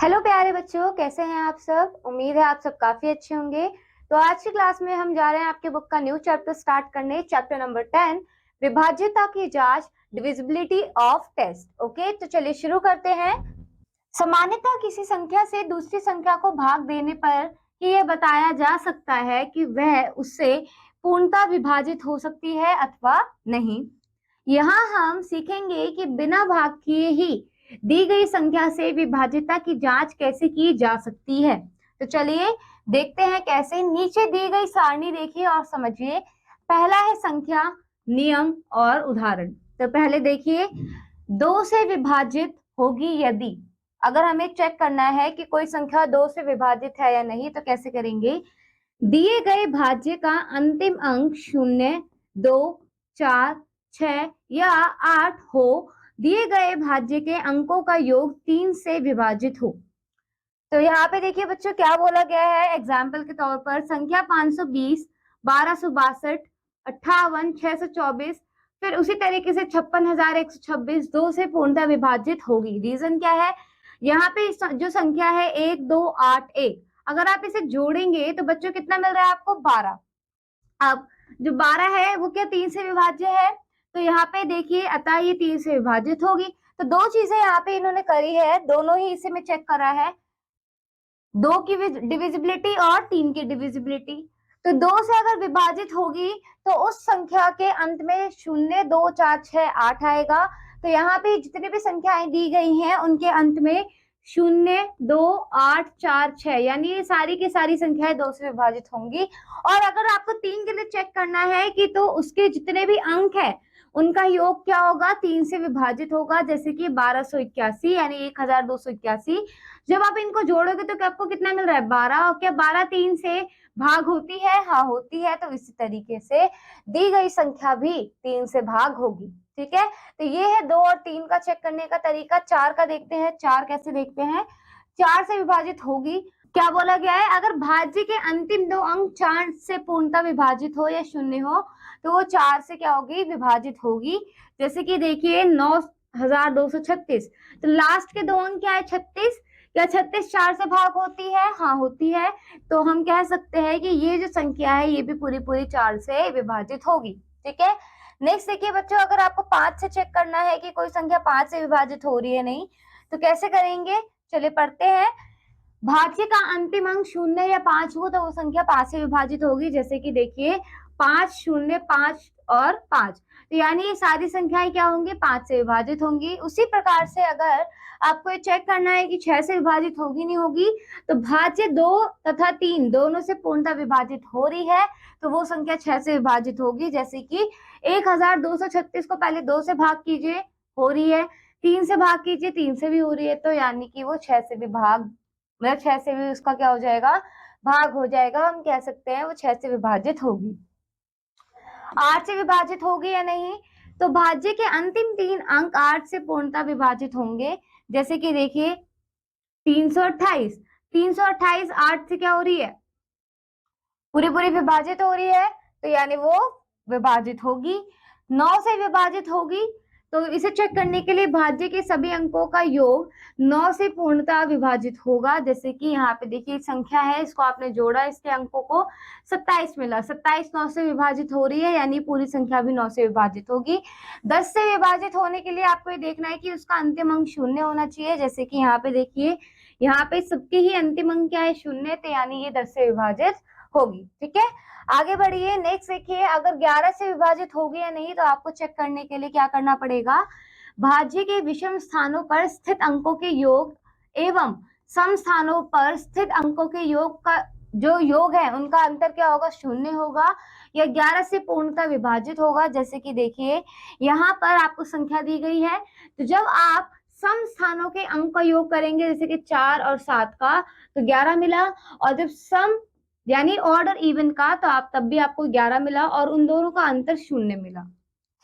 Hello प्यारे बच्चों, कैसे हैं आप सब। उम्मीद है आप सब काफी अच्छे होंगे। तो आज की क्लास में हम जा रहे हैं आपके बुक का न्यू चैप्टर स्टार्ट करने, चैप्टर नंबर 10, विभाज्यता की जांच, डिविजिबिलिटी ऑफ टेस्ट। ओके, तो चलिए शुरू करते हैं। सामान्यतः किसी संख्या से दूसरी संख्या को भाग देने पर ही यह बताया जा सकता है कि वह उससे पूर्णतः विभाजित हो सकती है अथवा नहीं। यहाँ हम सीखेंगे कि बिना भाग किए ही दी गई संख्या से विभाज्यता की जांच कैसे की जा सकती है। तो चलिए देखते हैं कैसे। नीचे दी गई सारणी देखिए और समझिए। पहला है संख्या, नियम और उदाहरण। तो पहले देखिए, 2 से विभाजित होगी यदि। अगर हमें चेक करना है कि कोई संख्या 2 से विभाजित है या नहीं, तो कैसे करेंगे। दिए गए भाज्य का अंतिम अंक 0, 2, 4, 6 या 8 हो। दिए गए भाज्य के अंकों का योग 3 से विभाजित हो। तो यहाँ पे देखिए बच्चों क्या बोला गया है। एग्जाम्पल के तौर पर संख्या 520, 1262, 58, 624, फिर उसी तरीके से 56,126 2 से पूर्णतः विभाजित होगी। रीजन क्या है, यहाँ पे जो संख्या है 1, 2, 8, 1, अगर आप इसे जोड़ेंगे तो बच्चों कितना मिल रहा है आपको, 12। अब जो 12 है वो क्या 3 से विभाज्य है, तो यहाँ पे देखिए अतः ये 3 से विभाजित होगी। तो दो चीजें यहाँ पे इन्होंने करी है, दोनों ही इसे में चेक करा है, 2 की डिविजिबिलिटी और 3 की डिविजिबिलिटी। तो 2 से अगर विभाजित होगी तो उस संख्या के अंत में 0, 2, 4, 6, 8 आएगा। तो यहाँ पे जितनी भी संख्याएं दी गई हैं उनके अंत में 0, 2, 8, 4, 6, यानी ये सारी की सारी संख्याएं 2 से विभाजित होंगी। और अगर आपको 3 के लिए चेक करना है कि तो उसके जितने भी अंक है उनका योग क्या होगा, 3 से विभाजित होगा। जैसे कि 1281 यानी 1281। जब आप इनको जोड़ोगे तो क्या आपको कितना मिल रहा है, 12। और क्या 12 3 से भाग होती है, हाँ होती है। तो इसी तरीके से दी गई संख्या भी 3 से भाग होगी। ठीक है, तो ये है 2 और 3 का चेक करने का तरीका। 4 का देखते हैं, 4 कैसे देखते हैं। 4 से विभाजित होगी, क्या बोला गया है, अगर भाज्य के अंतिम 2 अंक 4 से पूर्णतः विभाजित हो या 0 हो तो वो 4 से क्या होगी, विभाजित होगी। जैसे कि देखिए 9,236, तो लास्ट के 2 अंक क्या है, 36। क्या 36 4 से भाग होती है, हाँ होती है। तो हम कह सकते हैं कि ये जो संख्या है ये भी पूरी पूरी 4 से विभाजित होगी। ठीक है, नेक्स्ट देखिए बच्चों, अगर आपको 5 से चेक करना है कि कोई संख्या 5 से विभाजित हो रही है नहीं, तो कैसे करेंगे, चलिए पढ़ते हैं। भाज्य का अंतिम अंक 0 या 5 हो तो वो संख्या 5 से विभाजित होगी। जैसे कि देखिए 5, 0, 5 और 5, तो यानी ये सारी संख्याएं क्या होंगी, 5 से विभाजित होंगी। उसी प्रकार से अगर आपको ये चेक करना है कि 6 से विभाजित होगी नहीं होगी, तो भाज्य 2 तथा 3 दोनों से पूर्णतः विभाजित हो रही है तो वो संख्या 6 से विभाजित होगी। जैसे कि 1236 को पहले 2 से भाग कीजिए, हो रही है। 3 से भाग कीजिए, 3 से भी हो रही है, तो यानी कि वो 6 से भी भाग, मतलब 6 से भी उसका क्या हो जाएगा, भाग हो जाएगा। हम कह सकते हैं वो 6 से विभाजित होगी। 8 से विभाजित होगी या नहीं, तो भाज्य के अंतिम 3 अंक 8 से पूर्णतः विभाजित होंगे। जैसे कि देखिए 328, 328 8 से क्या हो रही है, पूरी पूरी विभाजित हो रही है, तो यानी वो विभाजित होगी। 9 से विभाजित होगी, तो इसे चेक करने के लिए भाज्य के सभी अंकों का योग 9 से पूर्णतः विभाजित होगा। जैसे कि यहाँ पे देखिए संख्या है, इसको आपने जोड़ा, इसके अंकों को 27 मिला, 27 9 से विभाजित हो रही है, यानी पूरी संख्या भी 9 से विभाजित होगी। 10 से विभाजित होने के लिए आपको ये देखना है कि उसका अंतिम अंक 0 होना चाहिए। जैसे कि यहाँ पे देखिए, यहाँ पे सबके ही अंतिम अंक क्या है, 0, तो यानी ये 10 से विभाजित होगी। ठीक है, आगे बढ़िए। नेक्स्ट देखिए, अगर 11 से विभाजित होगी या नहीं, तो आपको चेक करने के लिए क्या करना पड़ेगा, भाज्य के विषम स्थानों पर स्थित अंकों के योग एवं सम स्थानों पर स्थित अंकों के योग का जो योग है उनका अंतर क्या होगा, 0 होगा या 11 से पूर्णतः विभाजित होगा। जैसे कि देखिए यहाँ पर आपको संख्या दी गई है, तो जब आप सम स्थानों के अंक का योग करेंगे, जैसे कि 4 और 7 का, तो 11 मिला। और जब सम यानी ऑड और इवन का, तो आप तब भी आपको 11 मिला और उन दोनों का अंतर 0 मिला।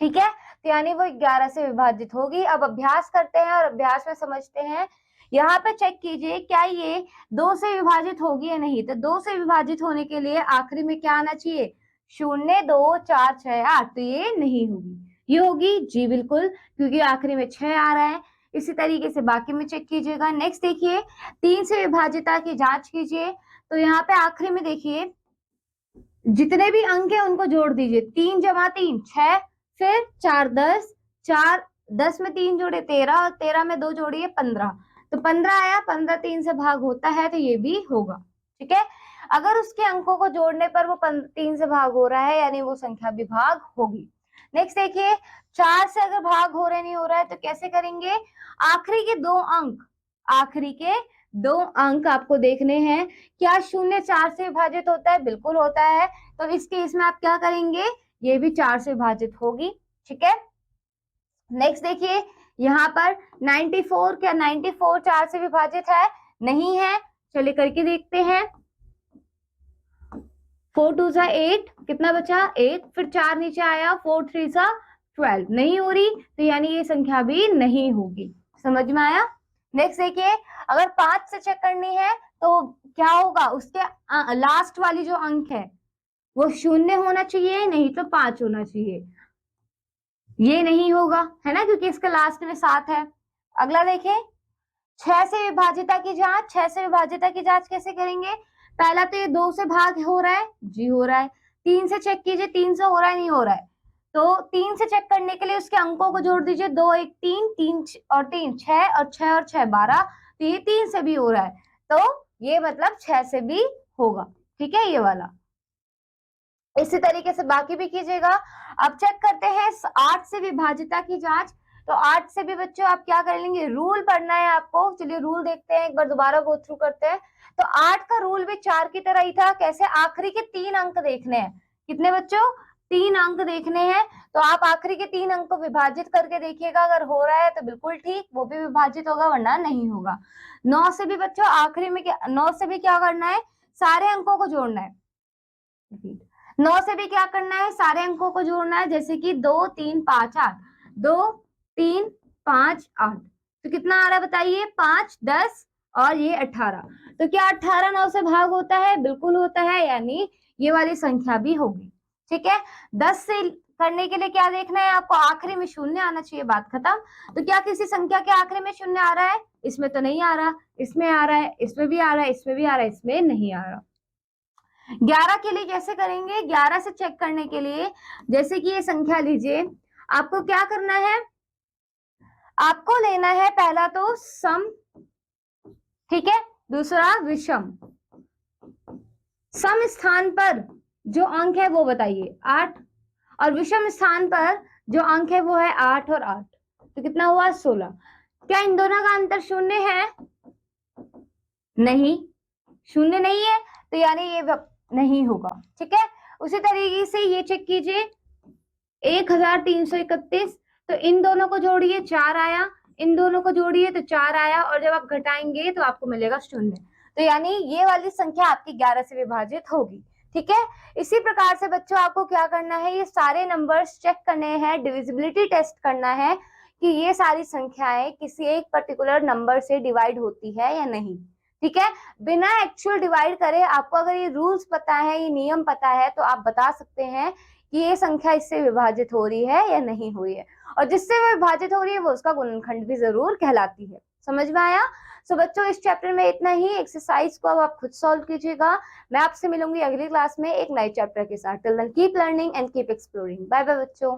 ठीक है, तो यानी वो 11 से विभाजित होगी। अब अभ्यास करते हैं और अभ्यास में समझते हैं। यहाँ पे चेक कीजिए क्या ये 2 से विभाजित होगी या नहीं, तो 2 से विभाजित होने के लिए आखिरी में क्या आना चाहिए, 0, 2, 4, 6, 8, तो ये नहीं होगी। ये होगी जी बिल्कुल, क्योंकि आखिरी में 6 आ रहा है। इसी तरीके से बाकी में चेक कीजिएगा। नेक्स्ट देखिए 3 से विभाज्यता की जांच कीजिए। तो यहाँ पे आखिरी में देखिए जितने भी अंक है उनको जोड़ दीजिए। 3 जमा 3 6, फिर 4 10, 4 10 में 3 जोड़े 13 और 13 में 2 जोड़िए 15। तो 15 आया, 15 3 से भाग होता है तो ये भी होगा। ठीक है, अगर उसके अंकों को जोड़ने पर वो 3 से भाग हो रहा है यानी वो संख्या भी भाग होगी। नेक्स्ट देखिए 4 से अगर भाग हो रहा नहीं हो रहा है तो कैसे करेंगे? आखिरी के 2 अंक, आखिरी के 2 अंक आपको देखने हैं। क्या 0 4 से विभाजित होता है? बिल्कुल होता है। तो इस केस में आप क्या करेंगे? ये भी 4 से विभाजित होगी। ठीक है, नेक्स्ट देखिए यहाँ पर 94, क्या 94 4 से विभाजित है? नहीं है। चलिए करके देखते हैं। 4 2 जा 8, कितना बचा? 8, फिर 4 नीचे आया, 4 3 जा 12, नहीं हो रही, तो यानी ये संख्या भी नहीं होगी। समझ में आया? नेक्स्ट देखिए अगर 5 से चेक करनी है तो क्या होगा? उसके लास्ट वाली जो अंक है वो 0 होना चाहिए, नहीं तो 5 होना चाहिए। ये नहीं होगा, है ना, क्योंकि इसके लास्ट में 7 है। अगला देखें 6 से विभाजिता की जांच। 6 से विभाजिता की जांच कैसे करेंगे? पहला तो ये 2 से भाग हो रहा है, जी हो रहा है। 3 से चेक कीजिए, 3 से हो रहा है, नहीं हो रहा है। तो 3 से चेक करने के लिए उसके अंकों को जोड़ दीजिए। 2 1 3, 3 और 3 6 और 6 और 6 12, तो ये 3 से भी हो रहा है, तो ये मतलब 6 से भी होगा। ठीक है, ये वाला। इसी तरीके से बाकी भी कीजिएगा। अब चेक करते हैं 8 से विभाजिता की जांच। तो 8 से भी बच्चों आप क्या कर लेंगे? रूल पढ़ना है आपको। चलिए रूल देखते हैं, एक बार दोबारा गो थ्रू करते हैं। तो 8 का रूल भी 4 की तरह ही था। कैसे? आखिरी के 3 अंक देखने हैं। कितने बच्चों? 3 अंक देखने हैं। तो आप आखिरी के 3 अंक को विभाजित करके देखिएगा, अगर हो रहा है तो बिल्कुल ठीक, वो भी विभाजित होगा, वरना नहीं होगा। 9 से भी बच्चों आखिरी में 9 से भी क्या करना है? सारे अंकों को जोड़ना है। 9 से भी क्या करना है? सारे अंकों को जोड़ना है, जैसे कि 2 3 5 8, 2 3 5 8, तो कितना आ रहा है बताइए? 5 10 और ये 18। तो क्या 18 9 से भाग होता है? बिल्कुल होता है, यानी ये वाली संख्या भी होगी। ठीक है, 10 से करने के लिए क्या देखना है आपको? आखिरी में 0 आना चाहिए, बात खत्म। तो क्या किसी संख्या के आखिरी में 0 आ रहा है? इसमें तो नहीं आ रहा, इसमें आ रहा है, इसमें भी आ रहा है, इसमें भी आ रहा है, इसमें नहीं आ रहा। 11 के लिए कैसे करेंगे? 11 से चेक करने के लिए जैसे कि ये संख्या लीजिए, आपको क्या करना है? आपको लेना है पहला तो सम, ठीक है, दूसरा विषम। सम स्थान पर जो अंक है वो बताइए 8, और विषम स्थान पर जो अंक है वो है 8 और 8, तो कितना हुआ? 16। क्या इन दोनों का अंतर 0 है? नहीं, 0 नहीं है, तो यानी ये नहीं होगा। ठीक है, उसी तरीके से ये चेक कीजिए 1331, तो इन दोनों को जोड़िए 4 आया, इन दोनों को जोड़िए तो 4 आया, और जब आप घटाएंगे तो आपको मिलेगा 0। तो यानी ये वाली संख्या आपकी 11 से विभाजित होगी। ठीक है, इसी प्रकार से बच्चों आपको क्या करना है? ये सारे नंबर्स चेक करने हैं, डिविजिबिलिटी टेस्ट करना है कि ये सारी संख्याएं किसी एक पर्टिकुलर नंबर से डिवाइड होती है या नहीं। ठीक है, बिना एक्चुअल डिवाइड करे आपको अगर ये रूल्स पता है, ये नियम पता है, तो आप बता सकते हैं कि ये संख्या इससे विभाजित हो रही है या नहीं हो रही है, और जिससे वो विभाजित हो रही है वो उसका गुणनखंड भी जरूर कहलाती है। समझ में आया? सो बच्चों इस चैप्टर में इतना ही। एक्सरसाइज को अब आप खुद सॉल्व कीजिएगा। मैं आपसे मिलूंगी अगली क्लास में एक नए चैप्टर के साथ। Till then keep learning and keep exploring. Bye bye बच्चों।